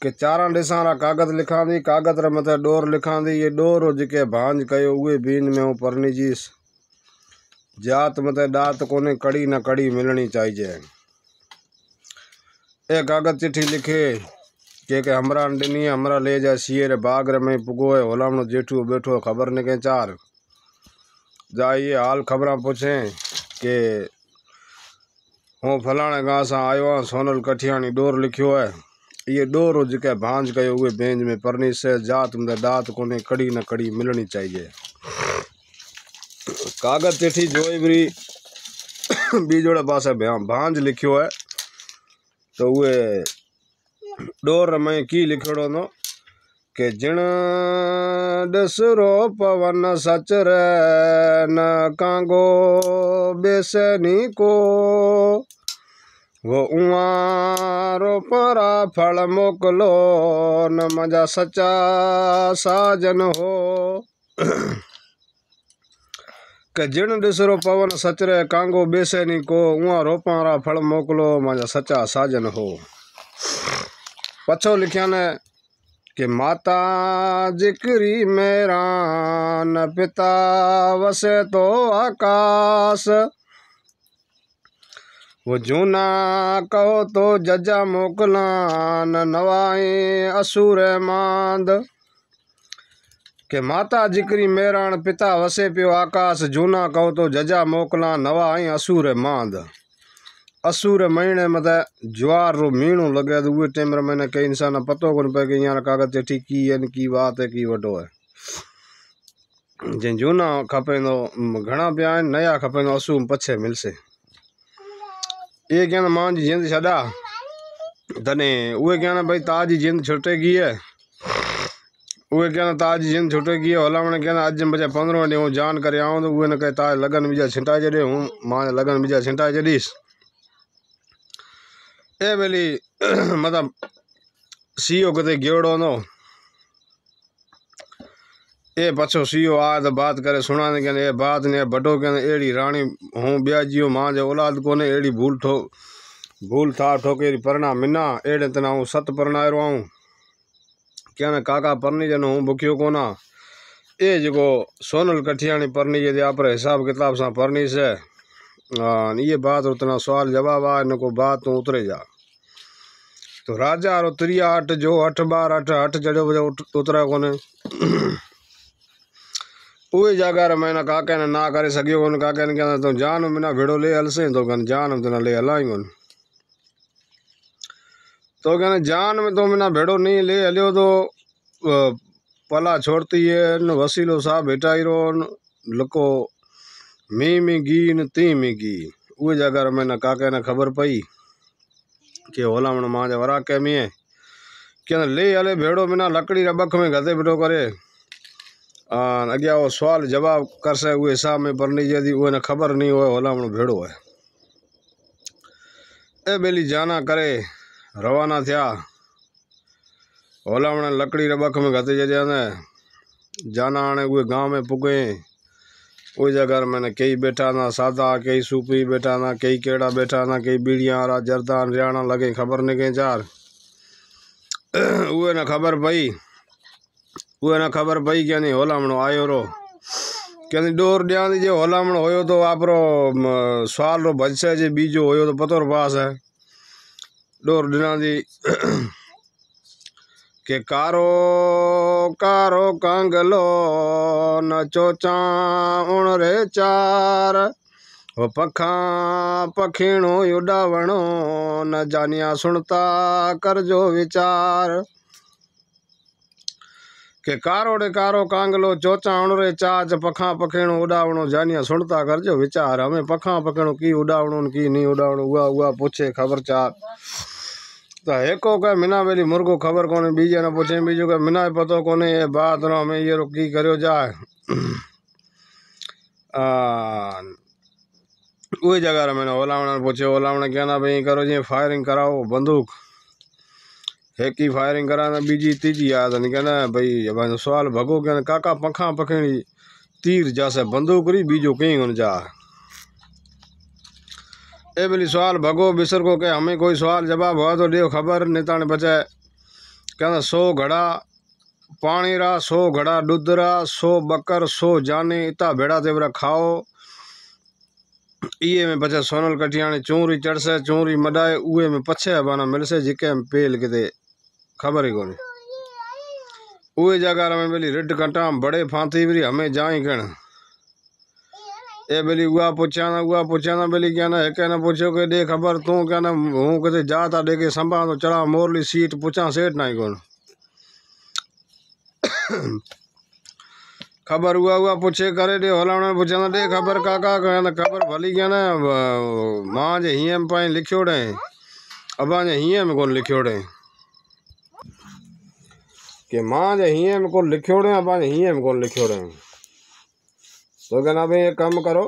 के चारां ॾिसां रा कागज़ लिखां दी, कागज़ रे मथे डोर लिखां दी। ये डोर जेके भांज कयो उहे बीन में परनी जीस। जात मते दात कोने कड़ी न कड़ी मिलनी चाहिए। ए कागज़ चिट्ठी लिखे के हमरा दिनी हमरा ले जा सीए रे बाग रे में पुगो है। होलामणो जेठू बैठो खबर ने के चार जाइए हाल खबरां पूछे के हूँ फलाणे गांव से आयो हाँ, सोनल कठियानी डोर लिखियो है। ये डोर जेके भांज कयो उहे बेंज में परनी से। जात में दात कोने कड़ी न कड़ी मिलनी चाहिए। कागज़ चिट्ठी जोई बरी बीजोड़े पासे भांज लिखियो है। तो उहे डोर में की लिखियोड़ो नो के जिण दसरो पवन सच रे न कांगो बेसनी को वो उवारो परा फल मोकलो न मजा सच्चा साजन हो। के जिण दिसरो पवन सच रे कांगो बेसनी को उहाँ रोपारा फल मोकलो मजा सच्चा साजन हो। पछो लिखिया ने कि माता जिक्री मेरा न पिता वसे तो आकाश वो जूना कहो तो जजा मोकला न नवाए असुर मांद। के माता जिक्री मेराण पिता वसे पियो आकाश जूना कहो तो जजा मोकला नवा आई असुर मांद। असुर महीने मत ज्वार रो मीणो लगे तो उहे टाइम रे मैंने कई इंसान पतो कोन पे कि यार कागज चिट्ठी की है की बात है की वडो है। जे जूना खपे तो घना पिया आहिनि, नया खपे तो असू पछे मिलसे। ये क्या ना मां जी जिंद छड़ा तने उहे क्या ना भाई ताजी जिंद छुटेगी है। उहे क्या ना ताजी जिंद छुटेगी है। होला मैंने क्या ना अज बजे 15 ॾींहं हूँ जान करे आऊं तो उहे न कहे ताज लगन बीजा छिंटाए जॾे हूँ मां लगन बीजा छिंटाए जॾीस। ए बेली मतलब सीओ कते गियोड़ो नो ए पछो सीओ आ तो बात करे सुना ने कहने ए बात ने बड़ो कहने एड़ी रानी हूँ ब्याजियो मां जे औलाद कोने एड़ी भूल था ठोकेरी परना मिना एड़े तना हूँ सत परनायरो आऊं कहने काका परनी जन हूँ बुखियो कोना। ए जो सोनल कठियानी परनी जे आप हिसाब किताब से परनी से ये बात उतना सवाल जवाब आ इनको बात तो उतरे जा। तो राजा रो त्रिया अठ जो 8 बार 8 8 जड़ो बजे उतरा कोने। उहे जगह मैंने काके ने ना करे सकियो कोन। काके ने कहना तो जान मिना भेड़ो ले हलसे तो कहने जान में तो ले हलाई कोन। तो कहने जान में तो मिना भेड़ो नहीं ले हलियो तो पला छोड़ती है न वसीलो साहब भेटाई रो लको मी गी न ती मी गी। उहे जगह मैंने काके ने खबर पई कि होलामण मां जे वरा के में कहने ले हले भेड़ो मिना लकड़ी रे बख में गते बिठो करे अग्या वो सवाल जवाब कर से उहे हिसाब में परनी जदी उहे ने खबर नहीं हो होलामण भेड़ो है। ए बेली जाना करे रवाना थिया। होलामण लकड़ी रे बख में गते जदे ने जाना आने उहे गांव में पुगे। उस जगह मैंने कई बैठा ना सादा कई सूपी बैठा ना कई केड़ा बैठा ना कई बीड़िया रा जरदान रियाणा लगे खबर ने के चार। उहे ना खबर पई क्या नहीं होलामणो आयो रो कहनी डोर दिया दी जे होलामण होयो तो आपरो सवाल रो भजसे जे बीजो होयो तो पतो रो पास है। डोर दिना दी के कारो कारो कांगलो न चोचा उण रे चार वो पखा पखीणो उड़ावणो न जानिया सुनता कर जो विचार। के कारो रे कारो कांगलो चोचा उण रे चाच पखा पखीणो उड़ावणो जानिया सुनता कर जो विचार। हमें पखा पखीणो की उड़ावणो की नहीं उड़ावणो उआ पूछे खबर चार। तो एको कह मिना बेली मुर्गो खबर कोने बीजे ने पूछे बीजो कह मिना पतो कोने ये बात रो हमें ये की करियो जाए। उही जगह मैंने होलावण पूछे होलावण कहना भाई करो जी फायरिंग कराओ बंदूक एक ही फायरिंग कराना बीजी तीजी आ तो नहीं कहना भाई सवाल भगो कहना काका पखा पखीणी तीर जासे बंदूक री बीजो कहीं उन जा। ए बोली सवाल भगो बिसर को के हमें कोई सवाल जवाब हुआ तो दियो खबर निताने बचाए कहना 100 घड़ा पानी रा 100 घड़ा दूध रा 100 बकर 100 जानी इता भेड़ा तेवरा खाओ। इए में पछे सोनल कटियाणी चूरी चढ़से चूरी मडाए उए में पछे बाना मिलसे जिके में पेल किते खबर ही कोनी। उए जगह में बेली रिड कटा बड़े फांती बरी हमें जाई कण ए बेली उआ पूछाना बेली क्या ना है कहना पूछो के दे खबर तू क्या ना हूँ किते जाता दे के संभा तो चढ़ा मोरली सीट पूछा सेठ नहीं कौन खबर हुआ पूछे करे दे होलावण पूछा दे खबर काका कहना खबर भली क्या ना माँ जे हिये में पाई लिखियोड़े अबा जे हिये में कौन लिखियोड़े कि माँ जे हिये में कौन लिखियोड़े अबा जे हिये में कौन लिखियोड़े। तो कहना भाई एक काम करो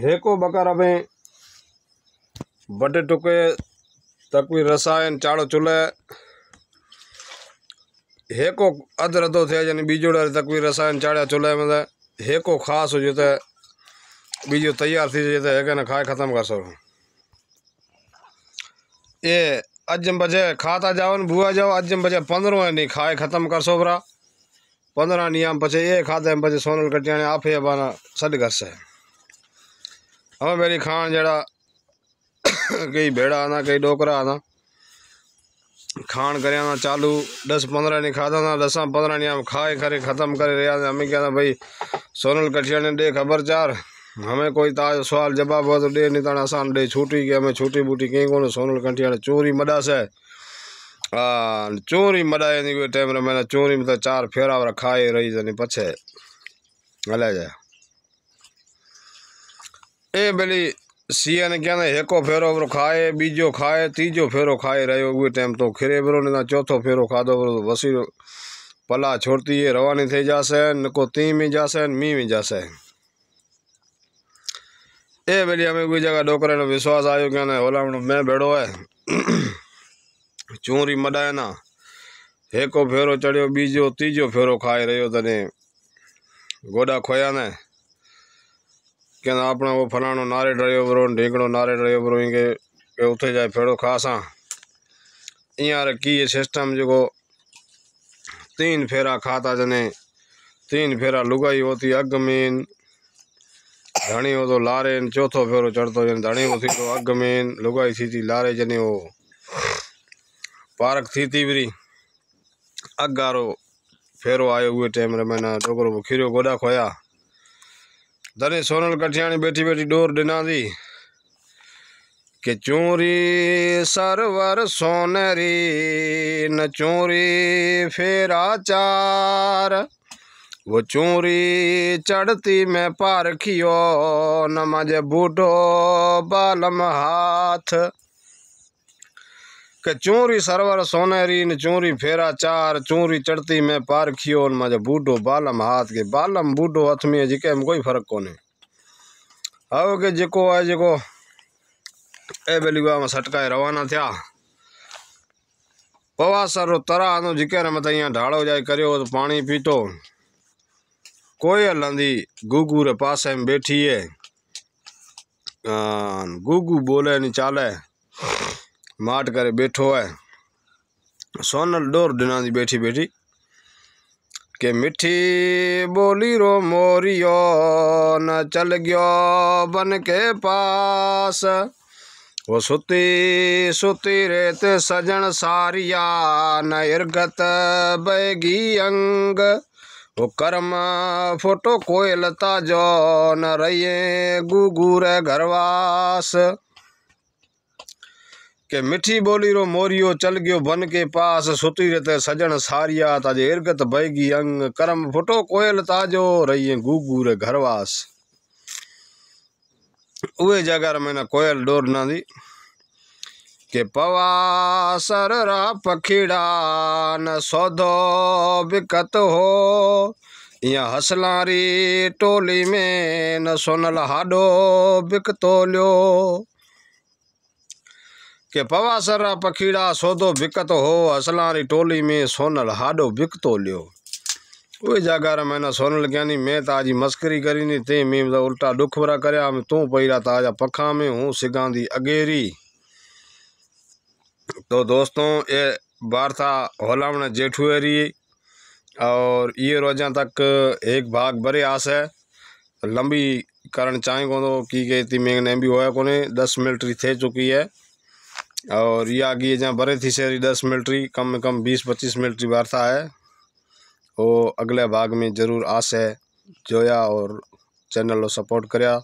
हेको बकर अबे बटे टुके तकवी रसायन चाड़ो चूल्हे हेको अधरदो थे यानी बीजोड़े तकवी रसायन चाड़ा चूल्हे में हेको खास हो जाता बीजो तैयार थी जाता है ना खाए खत्म कर सो ये अजम बजे खाता जाओ बुआ जाओ अजम बजे 15 नहीं खाए खत्म कर सो बरा 15 नियम पचे ये खाते हैं पचे सोनल कटियाने आप ही बाना सद घर से हमें मेरी खान जड़ा कई भेड़ा आना कई डोकरा आना खान करे आना चालू 10-15 नहीं खाता ना 10-15 नियम खाए करे खत्म करे रहा हमें क्या भाई सोनल कटियाने दे खबर चार हमें कोई ताज सवाल जवाब हो तो दे नहीं तो आसान दे छूटी के हमें छूटी बूटी कहीं को सोनल कटियाने चोरी मडा से चोरी मडाए नहीं कोई टाइम मैंने चोरी में तो 4 फेरा खाए रही जनी पछे हले जाए ए बेली सीए ने क्या ना हेको फेरो खाए बीजो खाए तीजो फेरो खाए रहो उए टाइम तो खिरे बरो ने चौथो फेरो खादो वसी पला छोड़ती है रवानी थी जासे नको ती में जासे मी में जासे ए बेली हमें कोई जगह डोकरे ने विश्वास आयो क्या ना होला मैं भेड़ो है चूरी मडाए ना हेको फेरो चढ़ियो बीजो तीजो फेरो खाए रहो तने गोडा खोया ने क्या अपना वो फलाणो नारे डरियो बरो ढीकड़ो नारे डरियो बरो इनके उठे जाए फेड़ो खासा यार की ये सिस्टम जो 3 फेरा खाता जने 3 फेरा लुगाई होती अग में धनी हो तो लारे चौथो फेरो चढ़तो जने धनी होती तो अग में लुगाई थी लारे जने वो पार्क थी बरी अगारो फेरो आयो हुए टाइम रे मैंने डोकरो खीरो गोडा खोया धनी सोनल कटियाणी बैठी बैठी डोर डिना दी के चोरी सरवर सोनरी न चोरी फेरा चार वो चोरी चढ़ती में पारखियो न मजे बूढ़ो बालम हाथ के चोरी सरवर सोनेरी न चोरी फेरा चार चोरी चढ़ती में पारखियो न मजे बूढ़ो बालम हाथ के बालम बूढ़ो हथ में जिके में कोई फर्क कोने आओ के जिको है जिको ए बेलीवा में सटकाए रवाना थिया पवासर रो तरा नो जिके रे मत यहाँ ढाड़ो जाए करियो तो पानी पीतो कोई हलंदी गुगू रे पासे में बैठी है गुगू बोले नहीं चाले माट करे बैठो है सोनल डोर डिना दी बैठी बैठी के मिठी बोली रो मोरियो न चल गयो बन के पास वो सुती सुती रेते सजन सारिया न इरगत बैगी अंग वो कर्म फोटो कोयलता जो न रहिए गुगू रे घरवास के मिठी बोली रो मोरियो चल गयो बन के पास सुती रहते सजन सारिया ताजे इरगत बैगी अंग करम फुटो कोयल ताजो रही गुगू रे घरवास उए जगह मैंने कोयल डोर ना दी के पवासर रा पखीड़ा न सौदो बिकत हो यहाँ हसलारी टोली में न सोनल हाडो बिकतो लियो के पवासर रा पखीड़ा सौदो बिकत हो हसलारी टोली में सोनल हाडो बिकतो लियो कोई जगह मैंने सोनल ज्ञानी मैं ताजी मस्करी करी नहीं ते मैं उल्टा दुख भरा करया मैं तू पैरा ताजा पखा में हूँ सिगांदी अगेरी। तो दोस्तों ये वार्ता होला में जेठ हुए रही और ये रोजा तक एक भाग बड़े आस है लंबी करण चाहे को की के इतनी मेघ ने भी होया कोने 10 मिलिट्री थे चुकी है और ये आगे जहाँ बड़े थी शेरी 10 मिलिट्री कम में कम 20-25 मिलिट्री वार्ता है वो अगले भाग में जरूर आस है जोया और चैनल को सपोर्ट करया।